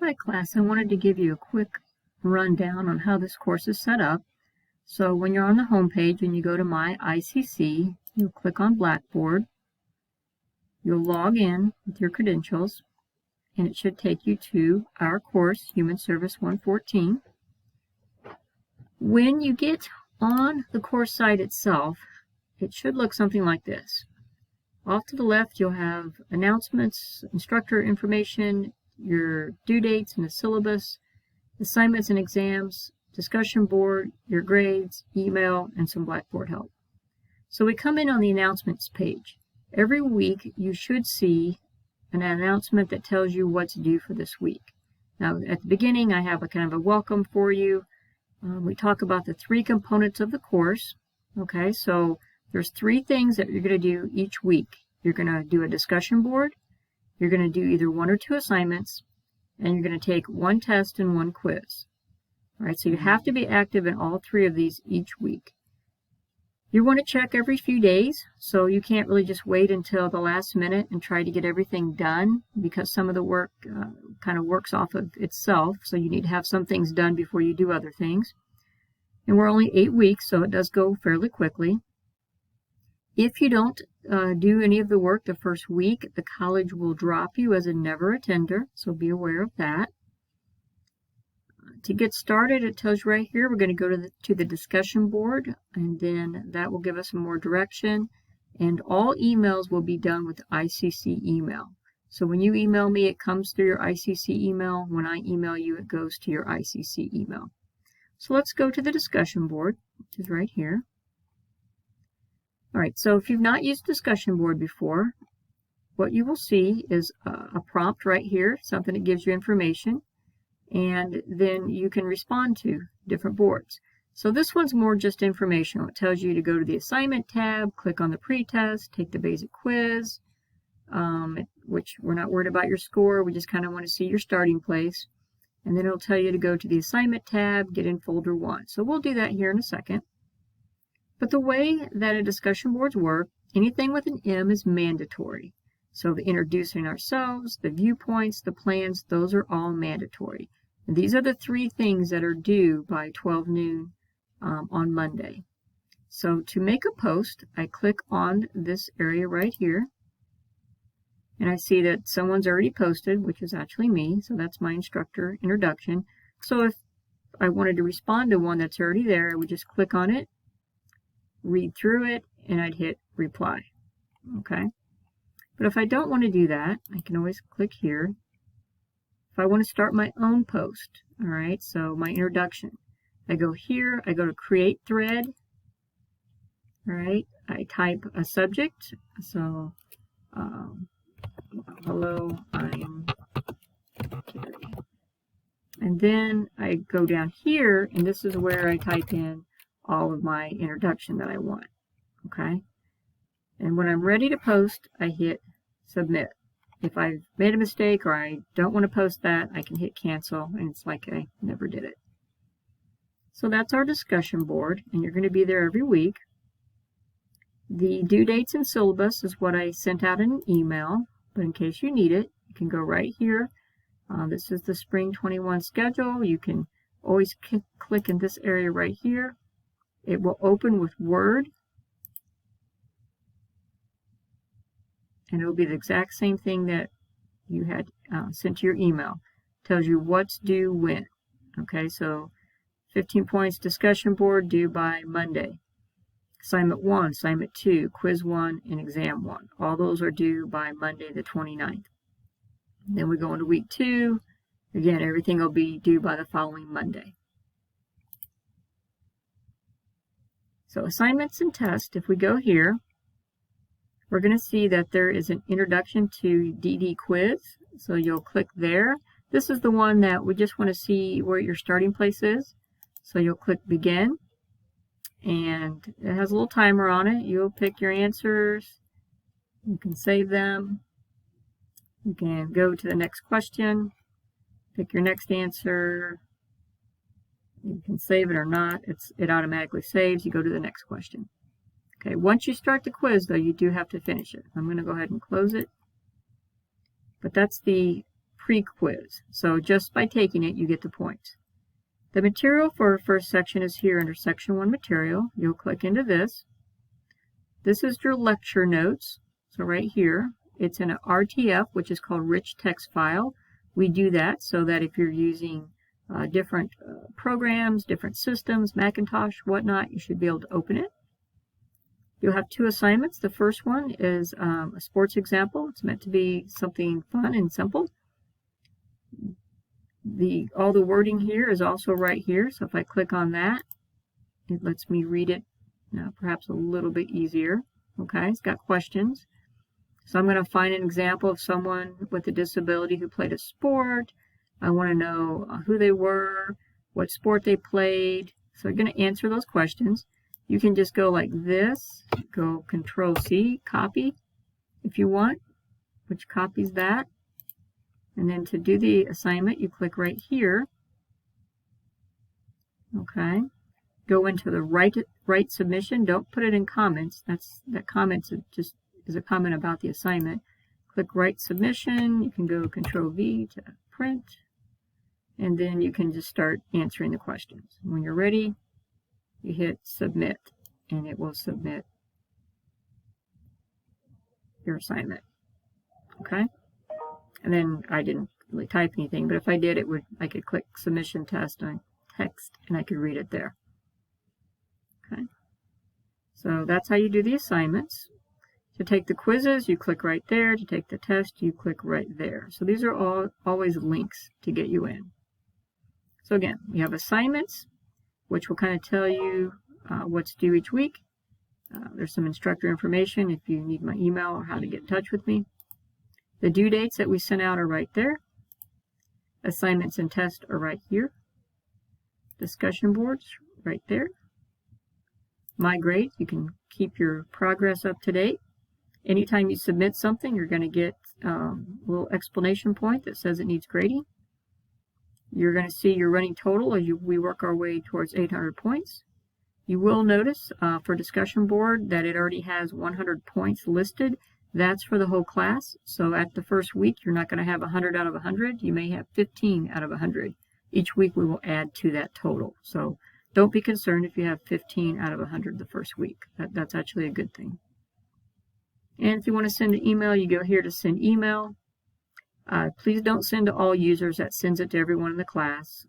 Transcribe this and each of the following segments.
my class, I wanted to give you a quick rundown on how this course is set up. So when you're on the home page and you go to My ICC, you'll click on Blackboard. You'll log in with your credentials, and it should take you to our course, Human Service 114. When you get on the course site itself, it should look something like this. Off to the left, you'll have announcements, instructor information, your due dates and the syllabus, assignments and exams, discussion board, your grades, email, and some Blackboard help. So we come in on the announcements page. Every week, you should see an announcement that tells you what's due for this week. Now, at the beginning, I have a kind of a welcome for you. We talk about the 3 components of the course. Okay, so there's 3 things that you're going to do each week. You're going to do a discussion board, you're going to do either 1 or 2 assignments, and you're going to take 1 test and 1 quiz. All right, so you have to be active in all 3 of these each week. You want to check every few days, so you can't really just wait until the last minute and try to get everything done, because some of the work kind of works off of itself, so you need to have some things done before you do other things. And we're only 8 weeks, so it does go fairly quickly. If you don't do any of the work the first week, the college will drop you as a never attender, so be aware of that. To get started, it tells you right here, we're going to go to the discussion board, and then that will give us some more direction. And all emails will be done with ICC email. So when you email me, it comes through your ICC email. When I email you, it goes to your ICC email. So let's go to the discussion board, which is right here. All right, so if you've not used discussion board before, what you will see is a prompt right here, something that gives you information, and then you can respond to different boards. So this one's more just informational. It tells you to go to the assignment tab, click on the pretest, take the basic quiz, which we're not worried about your score. We just kind of want to see your starting place. And then it'll tell you to go to the assignment tab, get in folder 1. So we'll do that here in a second. But the way that a discussion boards work, anything with an M is mandatory. So the introducing ourselves, the viewpoints, the plans, those are all mandatory. And these are the 3 things that are due by 12 noon on Monday. So to make a post, I click on this area right here. And I see that someone's already posted, which is actually me. So that's my instructor introduction. So if I wanted to respond to one that's already there, I would just click on it, read through it, and I'd hit reply. Okay. But if I don't want to do that, I can always click here. If I want to start my own post, all right, so my introduction, I go here, I go to create thread, all right, I type a subject, so hello, I'm Carrie. And then I go down here, and this is where I type in all of my introduction that I want, okay? And when I'm ready to post, I hit submit. If I've made a mistake or I don't want to post that, I can hit cancel, and it's like I never did it. So that's our discussion board, and you're going to be there every week. The due dates and syllabus is what I sent out in an email, but in case you need it, you can go right here. This is the Spring 21 schedule. You can always click in this area right here. It will open with Word, and it will be the exact same thing that you had sent to your email. It tells you what's due when. Okay, so 15 points discussion board due by Monday. Assignment 1, Assignment 2, Quiz 1, and Exam 1. All those are due by Monday the 29th. Then we go into week 2. Again, everything will be due by the following Monday. So assignments and tests, if we go here, we're going to see that there is an introduction to DD quiz. So you'll click there. This is the one that we just want to see where your starting place is. So you'll click begin. And it has a little timer on it. You'll pick your answers. You can save them. You can go to the next question. Pick your next answer. You can save it or not. It automatically saves. You go to the next question. Okay, once you start the quiz, though, you do have to finish it. I'm going to go ahead and close it. But that's the PreQuiz. So just by taking it, you get the points. The material for our first section is here under Section 1 Material. You'll click into this. This is your lecture notes. So right here, it's in an RTF, which is called Rich Text File. We do that so that if you're using different programs, different systems, Macintosh, whatnot, you should be able to open it. You'll have 2 assignments. The first one is a sports example. It's meant to be something fun and simple. All the wording here is also right here. So if I click on that, it lets me read it perhaps a little bit easier. Okay, it's got questions. So I'm going to find an example of someone with a disability who played a sport. I want to know who they were, what sport they played. So you're going to answer those questions. You can just go like this, go Control-C, copy if you want, which copies that. And then to do the assignment, you click right here. Okay. Go into the write submission. Don't put it in comments. That comments is a comment about the assignment. Click write submission. You can go Control-V to print. And then you can just start answering the questions. When you're ready, you hit submit, and it will submit your assignment. Okay? And then I didn't really type anything, but if I did, I could click submission test on text, and I could read it there. Okay? So that's how you do the assignments. To take the quizzes, you click right there. To take the test, you click right there. So these are always links to get you in. So again, we have assignments, which will kind of tell you what's due each week. There's some instructor information if you need my email or how to get in touch with me. The due dates that we sent out are right there. Assignments and tests are right here. Discussion boards right there. My grades, you can keep your progress up to date. Anytime you submit something, you're going to get a little explanation point that says it needs grading. You're going to see your running total as we work our way towards 800 points. You will notice for discussion board that it already has 100 points listed. That's for the whole class. So at the first week, you're not going to have 100 out of 100. You may have 15 out of 100. Each week we will add to that total. So don't be concerned if you have 15 out of 100 the first week. That's actually a good thing. And if you want to send an email, you go here to send email. Please don't send to all users. That sends it to everyone in the class.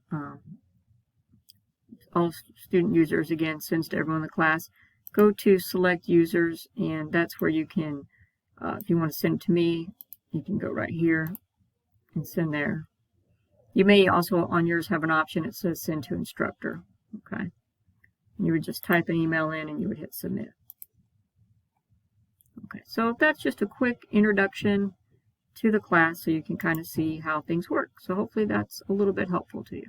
All student users, again, sends to everyone in the class. Go to select users, and that's where you can, if you want to send it to me, you can go right here and send there. You may also on yours have an option that says send to instructor. Okay. And you would just type an email in and you would hit submit. Okay, so that's just a quick introduction to the class so you can kind of see how things work. So hopefully that's a little bit helpful to you.